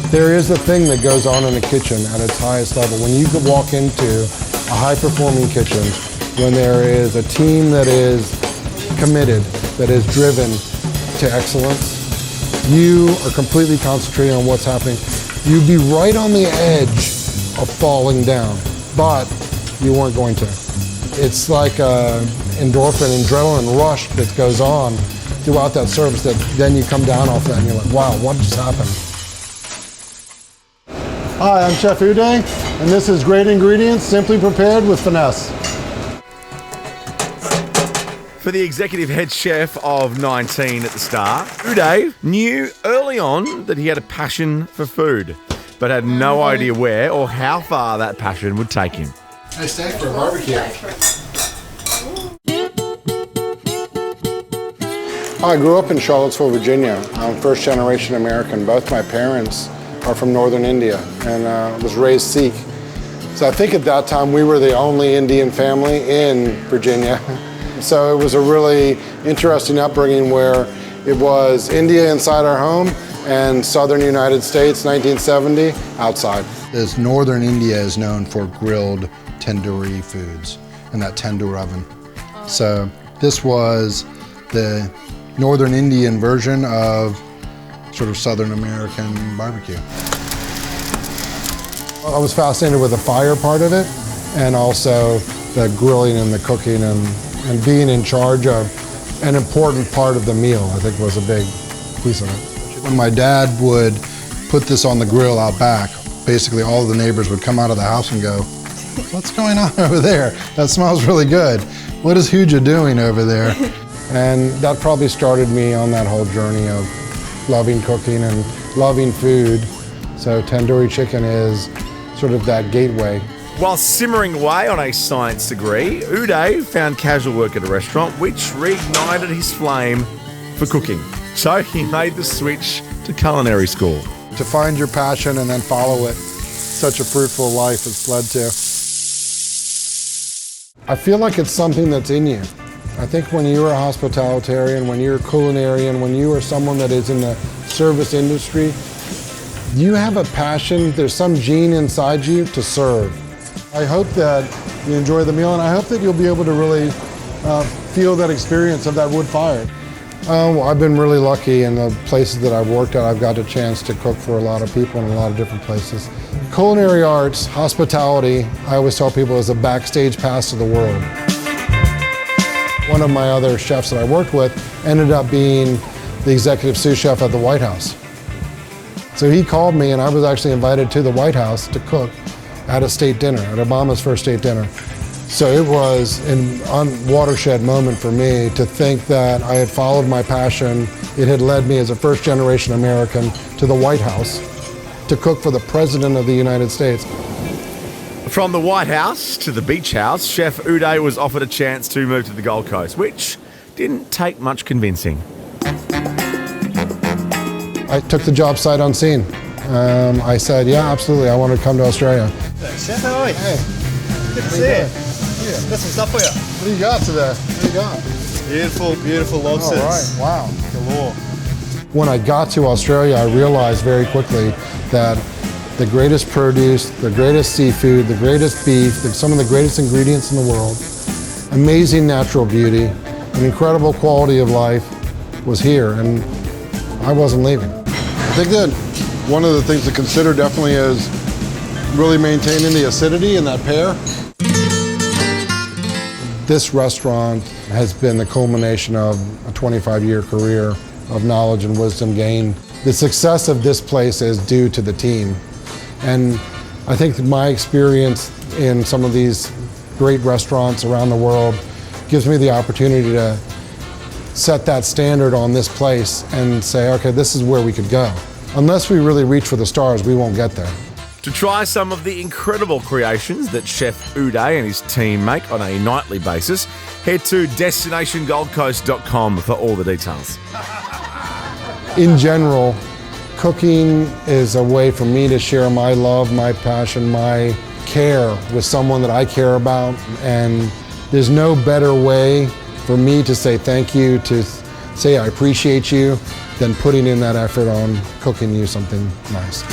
There is a thing that goes on in a kitchen at its highest level. When you walk into a high-performing kitchen, when there is a team that is committed, that is driven to excellence, you are completely concentrating on what's happening. You'd be right on the edge of falling down, but you weren't going to. It's like an endorphin, adrenaline rush that goes on throughout that service that then you come down off that and you're like, wow, what just happened? Hi, I'm Chef Uday, and this is Great Ingredients, Simply Prepared with Finesse. For the executive head chef of 19 at the start, Uday knew early on that he had a passion for food, but had no idea where or how far that passion would take him. Nice steak for a barbecue. I grew up in Charlottesville, Virginia. I'm first generation American. Both my parents are from northern India and was raised Sikh. So I think at that time we were the only Indian family in Virginia. So it was a really interesting upbringing where it was India inside our home and southern United States, 1970, outside. This northern India is known for grilled tandoori foods and that tandoor oven. So this was the northern Indian version of sort of southern American barbecue. I was fascinated with the fire part of it and also the grilling and the cooking and being in charge of an important part of the meal, I think was a big piece of it. When my dad would put this on the grill out back, basically all of the neighbors would come out of the house and go, what's going on over there? That smells really good. What is Huja doing over there? And that probably started me on that whole journey of loving cooking and loving food. So tandoori chicken is sort of that gateway. While simmering away on a science degree, Uday found casual work at a restaurant which reignited his flame for cooking. So he made the switch to culinary school. To find your passion and then follow it, such a fruitful life it's led to. I feel like it's something that's in you. I think when you're a hospitalitarian, when you're a culinarian, when you are someone that is in the service industry, you have a passion, there's some gene inside you to serve. I hope that you enjoy the meal and I hope that you'll be able to really feel that experience of that wood fire. Well, I've been really lucky in the places that I've worked at. I've got a chance to cook for a lot of people in a lot of different places. Culinary arts, hospitality, I always tell people is a backstage pass to the world. One of my other chefs that I worked with ended up being the executive sous chef at the White House. So he called me and I was actually invited to the White House to cook at a state dinner, at Obama's first state dinner. So it was a watershed moment for me to think that I had followed my passion. It had led me as a first generation American to the White House to cook for the President of the United States. From the White House to the beach house, Chef Uday was offered a chance to move to the Gold Coast, which didn't take much convincing. I took the job sight unseen. I said, yeah, absolutely, I want to come to Australia. Chef, how are you? Hey. Good to see you. Yeah. Got some stuff for you. What do you got today? What do you got? Beautiful, beautiful lobsters. All right, wow. Galore. When I got to Australia, I realized very quickly that the greatest produce, the greatest seafood, the greatest beef, some of the greatest ingredients in the world, amazing natural beauty, an incredible quality of life was here, and I wasn't leaving. I think that one of the things to consider definitely is really maintaining the acidity in that pear. This restaurant has been the culmination of a 25-year career of knowledge and wisdom gained. The success of this place is due to the team. And I think that my experience in some of these great restaurants around the world gives me the opportunity to set that standard on this place and say, okay, this is where we could go. Unless we really reach for the stars, we won't get there. To try some of the incredible creations that Chef Uday and his team make on a nightly basis, head to destinationgoldcoast.com for all the details. In general, cooking is a way for me to share my love, my passion, my care with someone that I care about. And there's no better way for me to say thank you, to say I appreciate you, than putting in that effort on cooking you something nice.